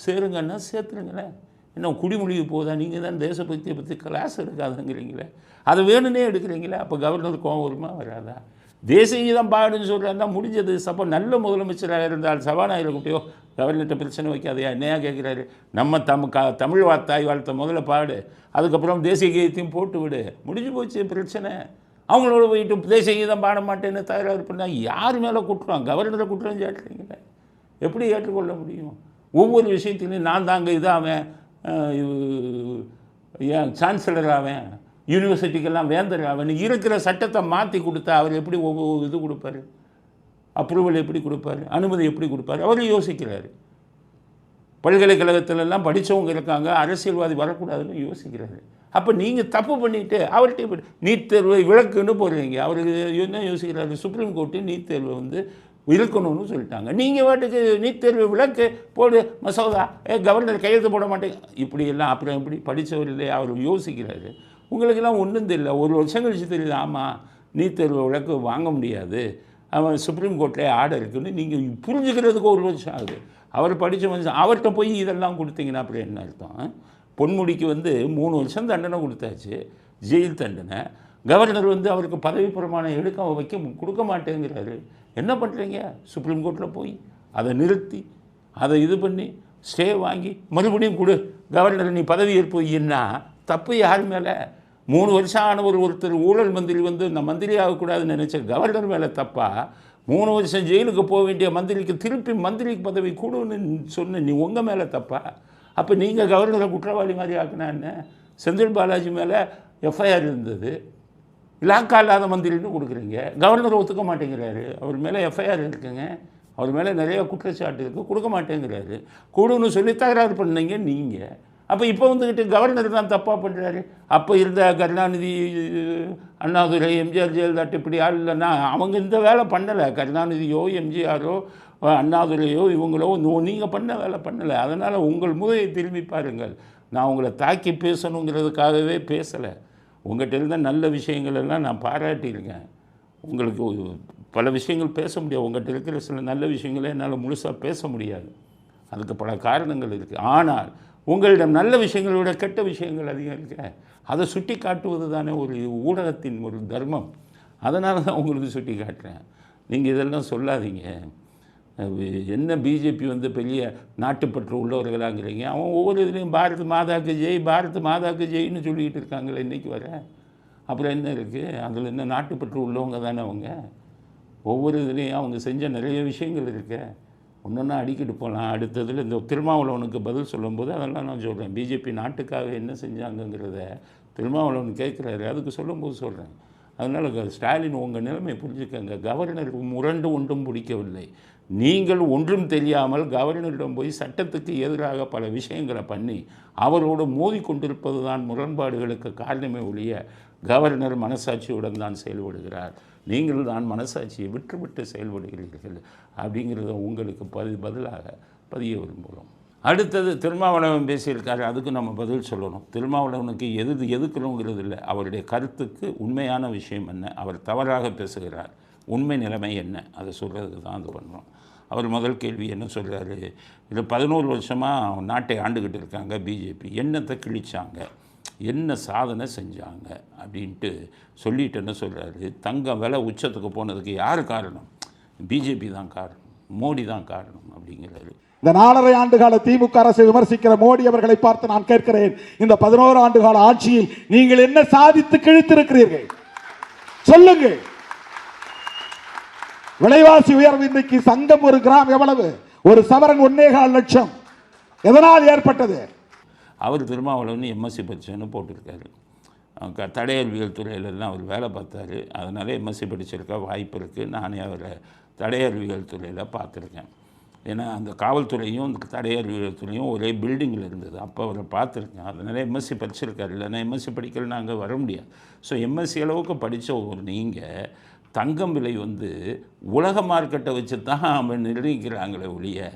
Speaker 1: சேருங்கன்னா சேர்த்துருங்களேன். இன்னும் குடிமொழிக்கு போதா? நீங்கள் தான் தேசபக்தியை பற்றி கிளாஸ் எடுக்காதுங்கிறீங்களே, அதை வேணுன்னே எடுக்கிறீங்களே. அப்போ கவர்னர் கோவம் வருமா வராதா? தேசிய கீதம் பாடுன்னு சொல்கிறாருன்னா முடிஞ்சது. அப்போ நல்ல முதலமைச்சராக இருந்தால் சபாநாயகர் கூட்டியோ கவர்னர்கிட்ட பிரச்சனை வைக்காதையா? என்னையா கேட்குறாரு? நம்ம தமிழ் தாய் வாழ்த்த முதல்ல பாடு, அதுக்கப்புறம் தேசிய கீதத்தையும் போட்டு விடு, முடிஞ்சு போச்சு பிரச்சனை. அவங்களோட போயிட்டு தேசிய கீதம் பாட மாட்டேன்னு தகராறு பண்ணால் யார் மேலே குற்றம்? கவர்னரை குற்றம் சாட்டுறீங்களே, எப்படி ஏற்றுக்கொள்ள முடியும்? ஒவ்வொரு விஷயத்திலையும் நான் தாங்க இதாவேன், ஏன் சான்சலர் ஆவேன், யூனிவர்சிட்டிக்கெல்லாம் வேந்தர் ஆவேன், இருக்கிற சட்டத்தை மாற்றி கொடுத்தா அவர் எப்படி ஒவ்வொரு இது கொடுப்பார்? அப்ரூவல் எப்படி கொடுப்பார்? அனுமதி எப்படி கொடுப்பார்? அவர் யோசிக்கிறார். பல்கலைக்கழகத்திலெல்லாம் படித்தவங்க இருக்காங்க, அரசியல்வாதி வரக்கூடாதுன்னு யோசிக்கிறாரு. அப்போ நீங்கள் தப்பு பண்ணிவிட்டு அவர்கிட்ட நீட் தேர்வை விளக்குன்னு போடுறீங்க. அவருக்கு என்ன யோசிக்கிறாரு? சுப்ரீம் கோர்ட்டு நீட் தேர்வை வந்து இருக்கணும்னு சொல்லிட்டாங்க. நீங்கள் வாட்டுக்கு நீட் தேர்வு விளக்கு போடு மசோதா, கவர்னர் கையெழுத்து போட மாட்டேங்க இப்படியெல்லாம். அப்புறம் எப்படி படித்தவர் இல்லையா? அவர் யோசிக்கிறாரு. உங்களுக்கெல்லாம் ஒன்றும் தெரியல. ஒரு வருஷம் கழிச்சு தெரியுது, ஆமாம் நீட் தேர்வு விளக்கு வாங்க முடியாது, அவன் சுப்ரீம் கோர்ட்டில் ஆர்டர் இருக்குன்னு நீங்கள் புரிஞ்சுக்கிறதுக்கு ஒரு வருஷம் ஆகுது. அவர் படித்த மனுஷன் அவர்கிட்ட போய் இதெல்லாம் கொடுத்தீங்கன்னா அப்படி என்ன அர்த்தம்? பொன்முடிக்கு வந்து 3 வருஷம் தண்டனை கொடுத்தாச்சு, ஜெயில் தண்டனை. கவர்னர் வந்து அவருக்கு பதவி பிரமாணம் கொடுக்க மாட்டேங்கிறாரு. என்ன பண்ணுறீங்க? சுப்ரீம் கோர்ட்டில் போய் அதை நிறுத்தி அதை இது பண்ணி ஸ்டே வாங்கி மறுபடியும் கொடு, கவர்னர் நீ பதவி ஏற்போயின்னா தப்பு யார் மேலே? 3 வருஷம் ஆனவர் ஒருத்தர் ஊழல் மந்திரி வந்து இந்த மந்திரி ஆகக்கூடாதுன்னு நினச்ச கவர்னர் மேலே தப்பா? 3 வருஷம் ஜெயிலுக்கு போக வேண்டிய மந்திரிக்கு திருப்பி மந்திரி பதவி கூடுன்னு சொன்ன நீ உங்கள் மேலே தப்பா? அப்போ நீங்கள் கவர்னரை குற்றவாளி மாதிரி ஆக்குனா என்ன? செந்தில் பாலாஜி மேலே எஃப்ஐஆர் இருந்தது, இலாக்கா இல்லாத மந்திரின்னு கொடுக்குறீங்க. கவர்னர் ஒத்துக்க மாட்டேங்கிறாரு. அவர் மேலே எஃப்ஐஆர் இருக்குங்க, அவர் மேலே நிறைய குற்றச்சாட்டு இருக்குது, கொடுக்க மாட்டேங்கிறாரு. கூடுன்னு சொல்லி தகராறு பண்ணீங்க நீங்கள். அப்போ இப்போ வந்துக்கிட்டு கவர்னர் தான் தப்பாக பண்ணுறாரு. அப்போ இருந்த கருணாநிதி, அண்ணாதுரை, எம்ஜிஆர், ஜெயலலிதா இப்படி ஆள் இல்லைன்னா அவங்க இந்த வேலை பண்ணலை. கருணாநிதியோ எம்ஜிஆரோ அண்ணாதுரையோ இவங்களோ நீங்கள் பண்ண வேலை பண்ணலை. அதனால் உங்கள் முதையை திரும்பி பாருங்கள். நான் உங்களை தாக்கி பேசணுங்கிறதுக்காகவே பேசலை. உங்கள்கிட்ட இருந்த நல்ல விஷயங்கள் எல்லாம் நான் பாராட்டியிருக்கேன். உங்களுக்கு பல விஷயங்கள் பேச முடியாது. உங்கள்கிட்ட இருக்கிற சில நல்ல விஷயங்களே என்னால் முழுசாக பேச முடியாது. அதுக்கு பல காரணங்கள் இருக்குது. ஆனால் உங்களிடம் நல்ல விஷயங்களை விட கெட்ட விஷயங்கள் அதிகம் இருக்க, அதை சுட்டி காட்டுவது தானே ஒரு ஊடகத்தின் ஒரு தர்மம். அதனால தான் உங்களுக்கு சுட்டி காட்டுறேன். நீங்கள் இதெல்லாம் சொல்லாதீங்க. என்ன பிஜேபி வந்து பெரிய நாட்டுப்பற்று உள்ளவர்களாங்கிறீங்க. அவன் ஒவ்வொரு இதுலேயும் பாரத் மாதாக்கு ஜெய், பாரத் மாதாக்கு ஜெயின்னு சொல்லிக்கிட்டு இருக்காங்களே இன்றைக்கி வர. அப்புறம் என்ன இருக்குது? அதில் என்ன நாட்டுப்பற்று உள்ளவங்க தானே அவங்க. ஒவ்வொரு இதுலேயும் அவங்க செஞ்ச நிறைய விஷயங்கள் இருக்கு. ஒன்றொன்னா அடிக்கிட்டு போகலாம். அடுத்ததில் இந்த திருமாவளவனுக்கு பதில் சொல்லும்போது அதெல்லாம் நான் சொல்கிறேன். பிஜேபி நாட்டுக்காக என்ன செஞ்சாங்கங்கிறத திருமாவளவன் கேட்குறாரு, அதுக்கு சொல்லும்போது சொல்கிறேன். அதனால் ஸ்டாலின் உங்கள் நிலைமை புரிஞ்சுக்கங்க. கவர்னருக்கு முரண்டு ஒன்றும் பிடிக்கவில்லை. நீங்கள் ஒன்றும் தெரியாமல் கவர்னரிடம் போய் சட்டத்துக்கு எதிராக பல விஷயங்களை பண்ணி அவரோடு மோதி கொண்டிருப்பது தான் முரண்பாடுகளுக்கு காரணமே ஒழிய கவர்னர் மனசாட்சியுடன் தான் செயல்படுகிறார். நீங்கள் தான் மனசாட்சியை விட்டுவிட்டு செயல்படுகிறீர்கள் அப்படிங்கிறத உங்களுக்கு பதிலாக பதிய விரும்புகிறோம். அடுத்தது திருமாவளவன் பேசியிருக்காரு, அதுக்கு நம்ம பதில் சொல்லணும். திருமாவளவனுக்கு எதுக்கணுங்கிறது இல்லை, அவருடைய கருத்துக்கு உண்மையான விஷயம் என்ன, அவர் தவறாக பேசுகிறார், உண்மை நிலைமை என்ன, அதை சொல்கிறதுக்கு தான் அது பண்ணுறோம். அவர் முதல் கேள்வி என்ன சொல்கிறாரு? இது 11 வருஷமாக நாட்டை ஆண்டுக்கிட்டு இருக்காங்க பிஜேபி, என்னத்தை கிழிச்சாங்க, என்ன சாதனை செஞ்சாங்க அப்படின்ட்டு சொல்லிட்டு என்ன சொல்கிறாரு? தங்க விலை உச்சத்துக்கு போனதுக்கு யார் காரணம்? பிஜேபி தான் காரணம், மோடி தான் காரணம் அப்படிங்கிறாரு.
Speaker 3: இந்த 4.5 ஆண்டுகால திமுக அரசை விமர்சிக்கிற மோடி அவர்களை பார்த்து நான் கேட்கிறேன், இந்த 11 ஆண்டுகால ஆட்சியில் நீங்கள் என்ன சாதித்து கிழித்திருக்கிறீர்கள்? சொல்லுங்கள். விலைவாசி உயர்வு இன்றைக்கு சங்கம் ஒரு கிராம் எவ்வளவு? ஒரு சவரன் 1.25 லட்சம். எதனால் ஏற்பட்டது?
Speaker 1: அவர் திருமாவளவன் எம்எஸ்சி படித்தேன்னு போட்டிருக்காரு. தடையல்வியல் துறையிலெல்லாம் அவர் வேலை பார்த்தாரு. அதனால் எம்எஸ்சி படிச்சிருக்க வாய்ப்பு இருக்குது. நானே அவரை தடையல்வியல் துறையில் பார்த்துருக்கேன். ஏன்னா அந்த காவல்துறையும் அந்த தடையறிவுத்துறையும் ஒரே பில்டிங்கில் இருந்தது. அப்போ அவரை பார்த்துருக்கேன். அதனால் எம்எஸ்சி படிச்சிருக்காரு. இல்லைன்னா எம்எஸ்சி படிக்கலன்னா அங்கே வர முடியாது. ஸோ எம்எஸ்சி அளவுக்கு படித்த ஒரு நீங்கள் தங்கம் விலை வந்து உலக மார்க்கெட்டை வச்சு தான் அவன் நிர்ணயிக்கிறாங்களே ஒழிய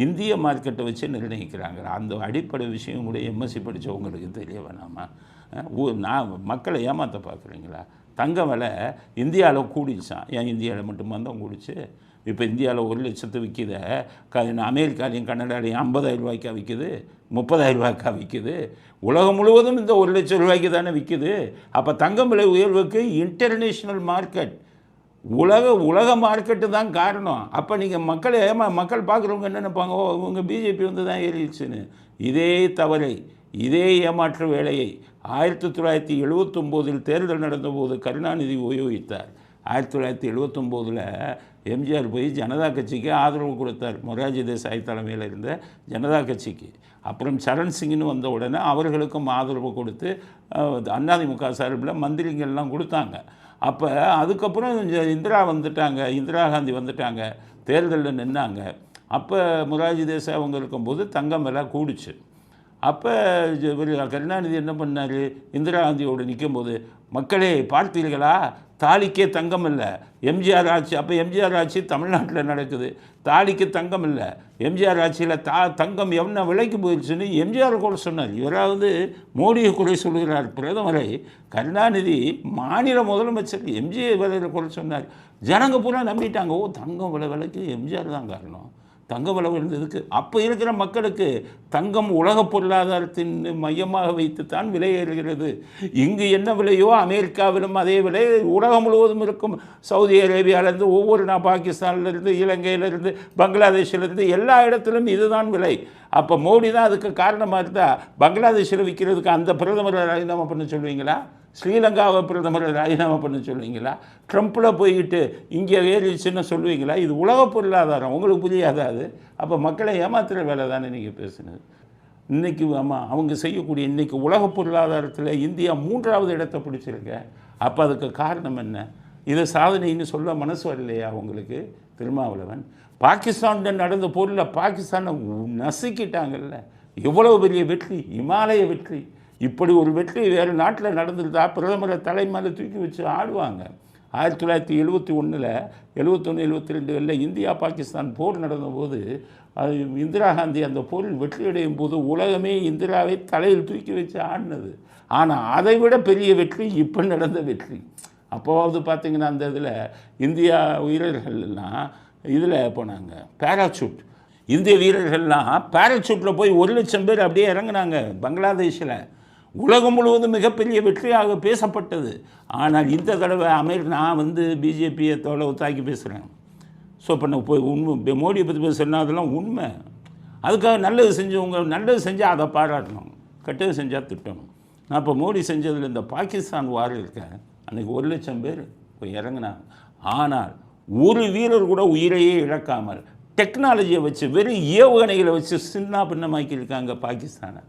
Speaker 1: இந்திய மார்க்கெட்டை வச்சு நிர்ணயிக்கிறாங்க. அந்த அடிப்படை விஷயம் கூட எம்எஸ்சி படித்தவங்களுக்கு தெரிய வேணாமா? நான் மக்களை ஏமாற்ற பார்க்குறீங்களா? தங்க விலை இந்தியாவில் கூடிச்சான். ஏன் இந்தியாவில் மட்டுமா தான் கூடிச்சு? இப்போ இந்தியாவில் 1 லட்சத்து விற்கித அமெரிக்காலையும் கனடாலையும் 50,000 ரூபாய்க்கா விற்கிது, 30,000 ரூபாய்க்கா விற்கிது. உலகம் முழுவதும் இந்த 1 லட்சம் ரூபாய்க்கு தானே விற்கிது. அப்போ தங்கம் விலை உயர்வுக்கு இன்டர்நேஷ்னல் மார்க்கெட், உலக மார்க்கெட்டு தான் காரணம். அப்போ நீங்கள் மக்கள் பார்க்குறவங்க என்ன நினைப்பாங்க? ஓ, இவங்க பிஜேபி வந்து தான் ஏறிடுச்சுன்னு. இதே தவறை, இதே ஏமாற்று வேலையை 1979 தேர்தல் நடந்தபோது கருணாநிதி உபயோகித்தார். 1979 எம்ஜிஆர் போய் ஜனதா கட்சிக்கு ஆதரவு கொடுத்தார். மொரார்ஜி தேசாய் தலைமையில் இருந்த ஜனதா கட்சிக்கு. அப்புறம் சரண் சிங்னு வந்த உடனே அவர்களுக்கும் ஆதரவு கொடுத்து அதிமுக சார்பில் மந்திரிங்கள்லாம் கொடுத்தாங்க. அப்போ அதுக்கப்புறம் இந்திரா காந்தி வந்துட்டாங்க, தேர்தலில் நின்னாங்க. அப்போ மொரார்ஜி தேசாய் அவங்க இருக்கும்போது தங்கம் விலை கூடிச்சு. அப்போ கருணாநிதி என்ன பண்ணார்? இந்திரா காந்தியோடு நிற்கும்போது, மக்களே பார்த்தீர்களா, தாலிக்கே தங்கம் இல்லை. எம்ஜிஆர் ஆட்சி, அப்போ எம்ஜிஆர் ஆட்சி தமிழ்நாட்டில் நடக்குது. தாலிக்கு தங்கம் இல்லை. எம்ஜிஆர் ஆட்சியில் தங்கம் என்ன விலைக்கு போயிடுச்சுன்னு எம்ஜிஆர் கூட சொன்னார். இவராவது மோடியை குறை சொல்கிறார் பிரதமரை. கருணாநிதி மாநில முதலமைச்சர் எம்ஜிஆர் விலையை குறை சொன்னார். ஜனங்க பூரா நம்பிட்டாங்க. ஓ, தங்கம் விலைக்கு எம்ஜிஆர் தான் காரணம். தங்க விலை இருந்ததுக்கு அப்போ இருக்கிற மக்களுக்கு தங்கம் உலக பொருளாதாரத்தின் மையமாக வைத்துத்தான் விலை ஏறுகிறது. இங்கு என்ன விலையோ அமெரிக்காவிலும் அதே விலை உலகம் முழுவதும் இருக்கும். சவுதி அரேபியாவிலேருந்து ஒவ்வொரு பாகிஸ்தான்லேருந்து இலங்கையிலேருந்து பங்களாதேஷிலேருந்து எல்லா இடத்திலும் இதுதான் விலை. அப்போ மோடி தான் அதுக்கு காரணமாக இருந்தால் பங்களாதேஷில் விற்கிறதுக்கு அந்த பிரதமரை ராஜினாமா பண்ண சொல்லுவீங்களா? ஸ்ரீலங்காவை பிரதமரை ராஜினாமா பண்ண சொல்லுவீங்களா? ட்ரம்பில் போய்கிட்டு இங்கே ஏறிச்சுன்னு சொல்லுவீங்களா? இது உலக பொருளாதாரம், உங்களுக்கு புரியாதா அது? அப்போ மக்களை ஏமாத்துகிற வேலை தானே நீங்கள் பேசுனது. இன்றைக்கி ஆமாம், அவங்க செய்யக்கூடிய இன்றைக்கி உலக பொருளாதாரத்தில் இந்தியா 3வது இடத்தை பிடிச்சிருக்க. அப்போ அதுக்கு காரணம் என்ன? இதை சாதனைன்னு சொல்ல மனசு வரலையா உங்களுக்கு? திருமாவளவன் பாகிஸ்தான் நடந்த போரில் பாகிஸ்தானை நசுக்கிட்டாங்கல்ல. எவ்வளோ பெரிய வெற்றி, இமாலய வெற்றி. இப்படி ஒரு வெற்றி வேறு நாட்டில் நடந்திருந்தா பிரதமரை தலைமையில தூக்கி வச்சு ஆடுவாங்க. 1971 72 இந்தியா பாகிஸ்தான் போர் நடந்தபோது இந்திரா காந்தி அந்த போரில் வெற்றியடையும் போது உலகமே இந்திராவை தலையில் தூக்கி வச்சு ஆடினது. ஆனால் அதை விட பெரிய வெற்றி இப்போ நடந்த வெற்றி. அப்போது பார்த்திங்கன்னா அந்த இதில் இந்தியா வீரர்கள்லாம் இதில் போனாங்க, பேராசூட். இந்திய வீரர்கள்லாம் பேராசூட்டில் போய் 1 லட்சம் பேர் அப்படியே இறங்கினாங்க பங்களாதேஷில். உலகம் முழுவதும் மிகப்பெரிய வெற்றியாக பேசப்பட்டது. ஆனால் இந்த தடவை நான் வந்து பிஜேபியை தாக்கி பேசுகிறேன். ஸோ இப்போ நான் போய் உண்மை மோடியை பற்றி பேசுகிறேன்னா அதெல்லாம் உண்மை. அதுக்காக நல்லது செஞ்சவங்க நல்லது செஞ்சால் அதை பாராட்டணும், கெட்டது செஞ்சால் திட்டணும். நான் இப்போ மோடி செஞ்சதில் இந்த பாகிஸ்தான் வார் இருக்கேன், அன்றைக்கி 1 லட்சம் பேர் போய் இறங்கினாங்க. ஆனால் ஒரு வீரர் கூட உயிரையே இழக்காமல் டெக்னாலஜியை வச்சு வெறும் ஏவுகணைகளை வச்சு சின்ன பின்னமாக்கியிருக்காங்க பாகிஸ்தானை.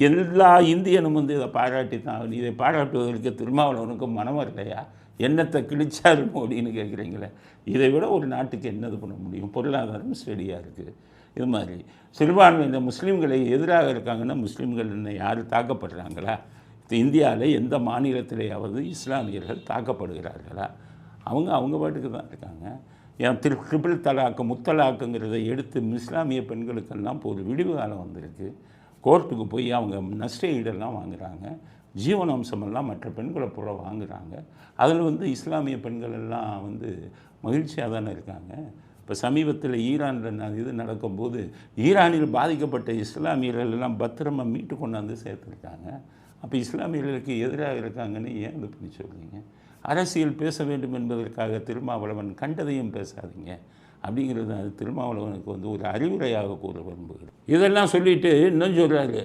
Speaker 1: எல்லா இந்தியனும் வந்து இதை பாராட்டி தான். இதை பாராட்டுவதற்கு திருமாவளவனுக்கு மனம் இல்லையா? என்னத்தை கிழிச்சார் மோடின்னு கேட்குறீங்களே. இதை விட ஒரு நாட்டுக்கு என்னது பண்ண முடியும்? பொருளாதாரம் ஸ்டெடியாக இருக்குது. இது மாதிரி சிறுபான்மையினர் முஸ்லீம்களை எதிராக இருக்காங்கன்னா முஸ்லீம்கள் இன்னும் யாரும் தாக்கப்படுறாங்களா? இந்தியாவில் எந்த மாநிலத்திலேயாவது இஸ்லாமியர்கள் தாக்கப்படுகிறார்களா? அவங்க பாட்டுக்கு தான் இருக்காங்க. ஏன் ட்ரிபிள் தலாக்கு முத்தலாக்குங்கிறத எடுத்து இஸ்லாமிய பெண்களுக்கெல்லாம் இப்போ ஒரு விடிவு காலம் வந்திருக்கு. கோர்ட்டுக்கு போய் அவங்க நஷ்ட ஈடெல்லாம் வாங்குகிறாங்க, ஜீவனாம்சமெல்லாம் மற்ற பெண்களை பூரா வாங்குகிறாங்க. அதில் வந்து இஸ்லாமிய பெண்கள் எல்லாம் வந்து மகிழ்ச்சியாக தானே இருக்காங்க. இப்போ சமீபத்தில் ஈரானில் இது நடக்கும்போது ஈரானில் பாதிக்கப்பட்ட இஸ்லாமியர்கள் எல்லாம் பத்திரமாக மீட்டு கொண்டாந்து சேர்த்துருக்காங்க. அப்போ இஸ்லாமியர்களுக்கு எதிராக இருக்காங்கன்னு ஏன் இது பண்ணி சொல்கிறீங்க? அரசியல் பேச வேண்டும் என்பதற்காக திருமாவளவன் கண்டதையும் பேசாதீங்க அப்படிங்கிறது அது திருமாவளவனுக்கு வந்து ஒரு அறிவுரையாக கூற விரும்புகிறேன். இதெல்லாம் சொல்லிவிட்டு இன்னும் சொல்கிறாரு,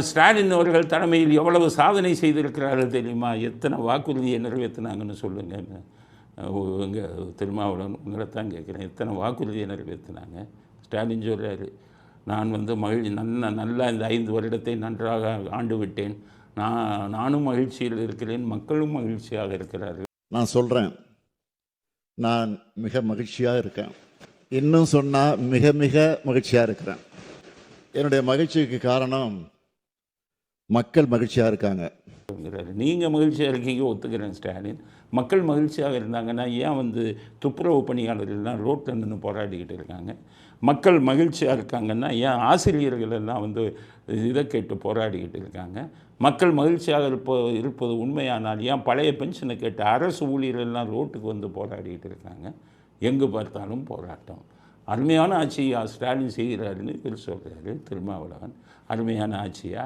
Speaker 1: ஸ்டாலின் அவர்கள் தலைமையில் எவ்வளவு சாதனை செய்திருக்கிறார்கள் தெரியுமா? எத்தனை வாக்குறுதியை நிறைவேற்றினாங்கன்னு சொல்லுங்கள். எங்கள் திருமாவளவன் உங்களை தான் கேட்குறேன், எத்தனை வாக்குறுதியை நிறைவேற்றினாங்க? ஸ்டாலின் சொல்கிறாரு, நான் வந்து நல்லா இந்த 5 வருடத்தை நன்றாக ஆண்டு விட்டேன், நானும் மகிழ்ச்சியில் இருக்கிறேன், மக்களும் மகிழ்ச்சியாக இருக்கிறார்கள்.
Speaker 2: நான் சொல்கிறேன், நான் மிக மகிழ்ச்சியாக இருக்கேன். இன்னும் சொன்னா மிக மிக மகிழ்ச்சியா இருக்கிறேன். என்னுடைய மகிழ்ச்சிக்கு காரணம் மக்கள் மகிழ்ச்சியா இருக்காங்க.
Speaker 1: நீங்கள் மகிழ்ச்சியாக இருக்கீங்க, ஒத்துக்கிறேன் ஸ்டாலின். மக்கள் மகிழ்ச்சியாக இருந்தாங்கன்னா ஏன் வந்து துப்புரவு பணியாளர்கள்லாம் ரோட்டில் நின்று போராடிக்கிட்டு இருக்காங்க? மக்கள் மகிழ்ச்சியாக இருக்காங்கன்னா ஏன் ஆசிரியர்கள் எல்லாம் வந்து இதை கேட்டு போராடிக்கிட்டு இருக்காங்க? மக்கள் மகிழ்ச்சியாக இருப்பது உண்மையானால் ஏன் பழைய பென்ஷனை கேட்டு அரசு ஊழியர்கள்லாம் ரோட்டுக்கு வந்து போராடிக்கிட்டு இருக்காங்க? எங்கு பார்த்தாலும் போராட்டம். அருமையான ஆட்சியா ஸ்டாலின் செய்கிறாருன்னு இவர் சொல்கிறாரு திருமாவளவன். அருமையான ஆட்சியா?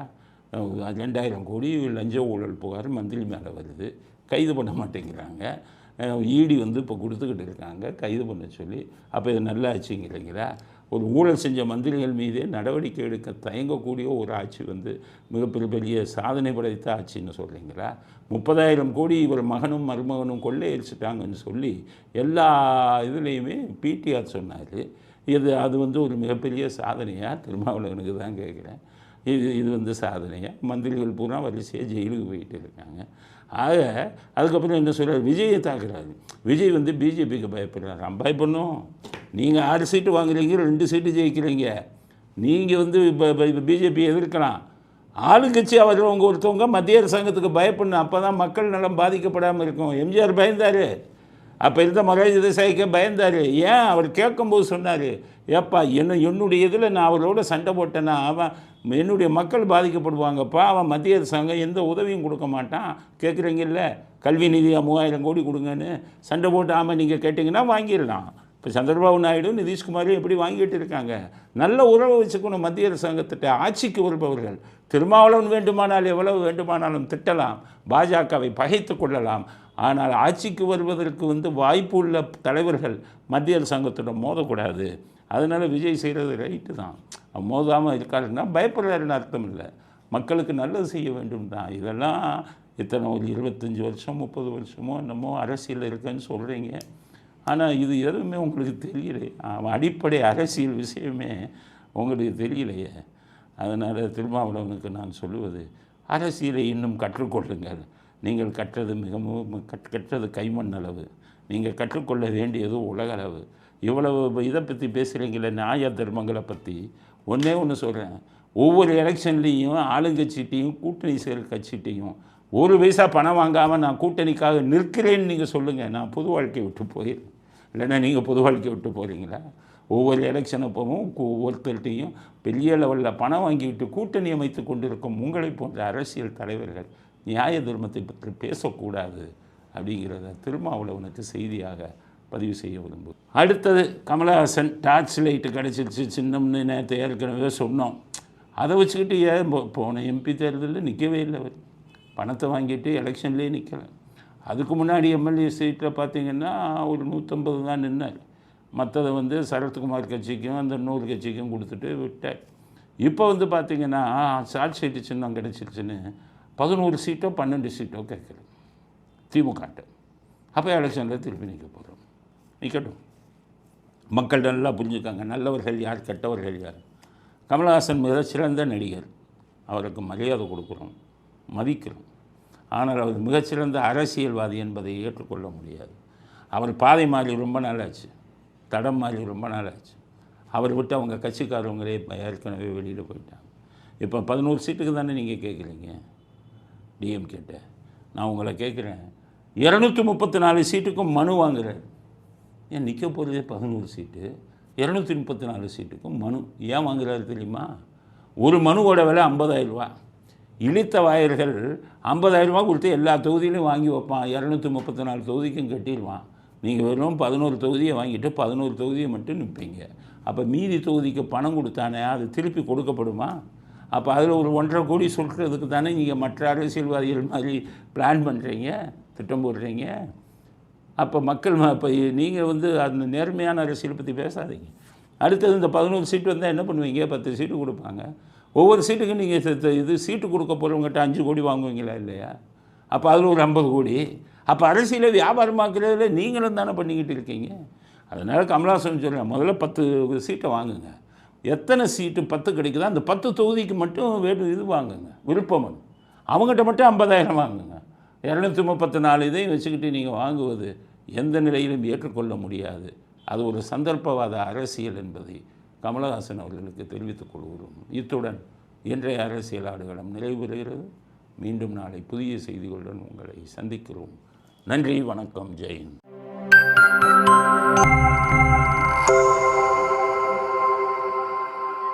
Speaker 1: 2000 கோடி லஞ்ச ஊழல் புகார் மந்திரி மேலே வருது, கைது பண்ண மாட்டேங்கிறாங்க. ஈடி வந்து இப்போ கொடுத்துக்கிட்டு இருக்காங்க கைது பண்ண சொல்லி. அப்போ இது நல்ல ஆட்சிங்கிறீங்களா? ஒரு ஊழல் செஞ்ச மந்திரிகள் மீதே நடவடிக்கை எடுக்க தயங்கக்கூடிய ஒரு ஆட்சி வந்து மிகப்பெரிய பெரிய சாதனை படைத்த ஆட்சின்னு சொல்கிறீங்களா? 30,000 கோடி இவர் மகனும் மருமகனும் கொள்ளையடிச்சிட்டாங்கன்னு சொல்லி எல்லா இதுலேயுமே பிடிஆர் சொன்னார். அது வந்து ஒரு மிகப்பெரிய சாதனையாக திருமாவளவனுக்கு தான் கேட்குறேன். இது வந்து சாதனையாக மந்திரிகள் பூரா வரிசையாக ஜெயிலுக்கு போயிட்டு இருக்காங்க. ஆக அதுக்கப்புறம் என்ன சொல்கிறார்? விஜயை தாக்குறாரு. விஜய் வந்து பிஜேபிக்கு பயப்படுறாராம். பயப்படணும். நீங்கள் 6 சீட்டு வாங்குறீங்க, 2 சீட்டு ஜெயிக்கிறீங்க. நீங்கள் வந்து இப்போ பிஜேபி எதிர்க்கலாம். ஆளுங்கட்சி அவர்கள் ஒருத்தவங்க மத்திய அரசாங்கத்துக்கு பயப்படணும். அப்போ தான் மக்கள் நலம் பாதிக்கப்படாமல் இருக்கும். எம்ஜிஆர் பயந்தார். அப்போ இருந்த மகாராஜ தேசாய்க்கு பயந்தார். ஏன்? அவர் கேட்கும்போது சொன்னார், ஏப்பா என்னுடைய இதில் நான் அவரோட சண்டை போட்டேன்னா என்னுடைய மக்கள் பாதிக்கப்படுவாங்கப்பா. அவன் மத்திய அரசாங்கம் எந்த உதவியும் கொடுக்க மாட்டான். கேட்குறீங்கல்ல, கல்வி நிதியாக 3000 கோடி கொடுங்கன்னு சண்டை போட்டு ஆமாம் நீங்கள் கேட்டிங்கன்னா வாங்கிடலாம். இப்போ சந்திரபாபு நாயுடு நிதிஷ்குமாரும் எப்படி வாங்கிட்டு இருக்காங்க. நல்ல உறவை வச்சுக்கணும் மத்திய அரசாங்கத்திட்ட. ஆட்சிக்கு வருபவர்கள் திருமாவளவன் வேண்டுமானால் எவ்வளவு வேண்டுமானாலும் திட்டலாம், பாஜகவை பகைத்து கொள்ளலாம். ஆனால் ஆட்சிக்கு வருவதற்கு வந்து வாய்ப்பு உள்ள தலைவர்கள் மத்திய அரசாங்கத்துடன் மோதக்கூடாது. அதனால் விஜய் செய்கிறது ரைட்டு தான். மோதாமல் இருக்காருன்னா பயப்படுறாருன்னு அர்த்தம் இல்லை. மக்களுக்கு நல்லது செய்ய வேண்டும் தான். இதெல்லாம் இத்தனை ஒரு 25 வருஷம் 30 வருஷமோ என்னமோ அரசியல் இருக்குன்னு சொல்கிறீங்க. ஆனால் இது எதுவுமே உங்களுக்கு தெரியலையே. அடிப்படை அரசியல் விஷயமே உங்களுக்கு தெரியலையே. அதனால் திருமாவளவனுக்கு நான் சொல்லுவது, அரசியலை இன்னும் கற்றுக்கொள்ளுங்கள். நீங்கள் கற்றது கைமண் அளவு. நீங்கள் கற்றுக்கொள்ள வேண்டியது உலகளவு. இவ்வளவு இதை பற்றி பேசுகிறீங்களே, நியாய தர்மங்களை பற்றி. ஒன்றே ஒன்று சொல்கிறேன், ஒவ்வொரு எலெக்ஷன்லேயும் ஆளுங்கட்சிட்டையும் கூட்டணி செயல் கட்சிட்டையும் 1 பைசா பணம் வாங்காமல் நான் கூட்டணிக்காக நிற்கிறேன்னு நீங்கள் சொல்லுங்கள். நான் பொது வாழ்க்கையை விட்டு போயிடுறேன். இல்லைன்னா நீங்கள் பொது வாழ்க்கையை விட்டு போகிறீங்களா? ஒவ்வொரு எலெக்ஷன் அப்பவும் ஒருத்தர்கிட்டையும் பெரிய லெவலில் பணம் வாங்கிவிட்டு கூட்டணி அமைத்து கொண்டிருக்கும் உங்களை போன்ற அரசியல் தலைவர்கள் நியாய தர்மத்தை பற்றி பேசக்கூடாது அப்படிங்கிறத திருமாவளவனுக்கு செய்தியாக பதிவு செய்ய விரும்பும். அடுத்தது கமலஹாசன் டார்ச் லைட்டு கிடச்சிருச்சு சின்னம்னு நேற்று ஏற்கனவே சொன்னோம். அதை வச்சுக்கிட்டு ஏன் போன எம்பி தேர்தலில் நிற்கவே இல்லை. அவர் பணத்தை வாங்கிட்டு எலெக்ஷன்லேயே நிற்கலை. அதுக்கு முன்னாடி எம்எல்ஏ சீட்டில் பார்த்திங்கன்னா ஒரு 150 தான் நின்னார். மற்றதை வந்து சரத்குமார் கட்சிக்கும் அந்த 100 கட்சிக்கும் கொடுத்துட்டு விட்டார். இப்போ வந்து பார்த்திங்கன்னா ஷார்ட் சீட்டு சின்னம் கிடச்சிருச்சுன்னு 11 சீட்டோ 12 சீட்டோ கேட்குறது திமுகட்ட. அப்போ எலெக்ஷனில் திருப்பி நிற்க போகிறோம். நிற்கட்டும். மக்கள் நல்லா புரிஞ்சுக்காங்க நல்லவர்கள் யார் கெட்டவர்கள் யார். கமலஹாசன் மிக சிறந்த நடிகர், அவருக்கு மரியாதை கொடுக்குறோம், மதிக்கிறோம். ஆனால் அவர் மிகச்சிறந்த அரசியல்வாதி என்பதை ஏற்றுக்கொள்ள முடியாது. அவர் பாதை மாறி ரொம்ப நாளாச்சு, தடம் மாறி ரொம்ப நாளாச்சு. அவர் விட்டு அவங்க கட்சிக்காரவங்களே ஏற்கனவே வெளியில் போயிட்டாங்க. இப்போ 11 சீட்டுக்கு தானே நீங்கள் கேட்குறீங்க டிஎம்கேட்ட. நான் உங்களை கேட்குறேன், 234 சீட்டுக்கும் மனு வாங்குறார். ஏன் நிற்க போகிறதே 11 சீட்டு, 234 சீட்டுக்கும் மனு ஏன் வாங்குறாரு தெரியுமா? ஒரு மனுவோட விலை 50,000 ரூபா. இழித்த வாயர்கள் 50,000 ரூபா கொடுத்து எல்லா தொகுதியிலையும் வாங்கி வைப்பான். 234 தொகுதிக்கும் கட்டிடுவான். நீங்கள் வெறும் 11 தொகுதியை வாங்கிட்டு 11 தொகுதியை மட்டும் நிற்பீங்க. அப்போ மீதி தொகுதிக்கு பணம் கொடுத்தானே அது திருப்பி கொடுக்கப்படுமா? அப்போ அதில் ஒரு 1.5 கோடி சொல்கிறதுக்கு தானே நீங்கள் மற்ற அரசியல்வாதிகள் மாதிரி பிளான் பண்ணுறீங்க, திட்டம் போடுறீங்க. அப்போ மக்கள் இப்போ நீங்கள் வந்து அந்த நேர்மையான அரசியலை பற்றி பேசாதீங்க. அடுத்தது இந்த 11 சீட்டு வந்தால் என்ன பண்ணுவீங்க? 10 சீட்டு கொடுப்பாங்க. ஒவ்வொரு சீட்டுக்கும் நீங்கள் இது சீட்டு கொடுக்க போகிறவங்ககிட்ட 5 கோடி வாங்குவீங்களா இல்லையா? அப்போ அதில் ஒரு 50 கோடி. அப்போ அரசியலை வியாபாரமாக்குறதுல நீங்களும் தானே பண்ணிக்கிட்டு இருக்கீங்க. அதனால் கமலஹாசன் சொல்கிறேன், முதல்ல 10 சீட்டை வாங்குங்க. எத்தனை சீட்டு 10 கிடைக்குதோ அந்த 10 தொகுதிக்கு மட்டும் இது வாங்குங்க, விருப்பம். அவங்ககிட்ட மட்டும் 50,000 வாங்குங்க. 234 இதையும் வச்சுக்கிட்டு நீங்கள் வாங்குவது எந்த நிலையிலும் ஏற்றுக்கொள்ள முடியாது. அது ஒரு சந்தர்ப்பவாத அரசியல் என்பதை கமலஹாசன் அவர்களுக்கு தெரிவித்துக் கொள்கிறோம். இத்துடன் இன்றைய அரசியல் ஆடுகளம் நிறைவு பெறுகிறது. மீண்டும் நாளை புதிய செய்திகளுடன் உங்களை சந்திக்கிறோம். நன்றி, வணக்கம், ஜெய் ஹிந்த்.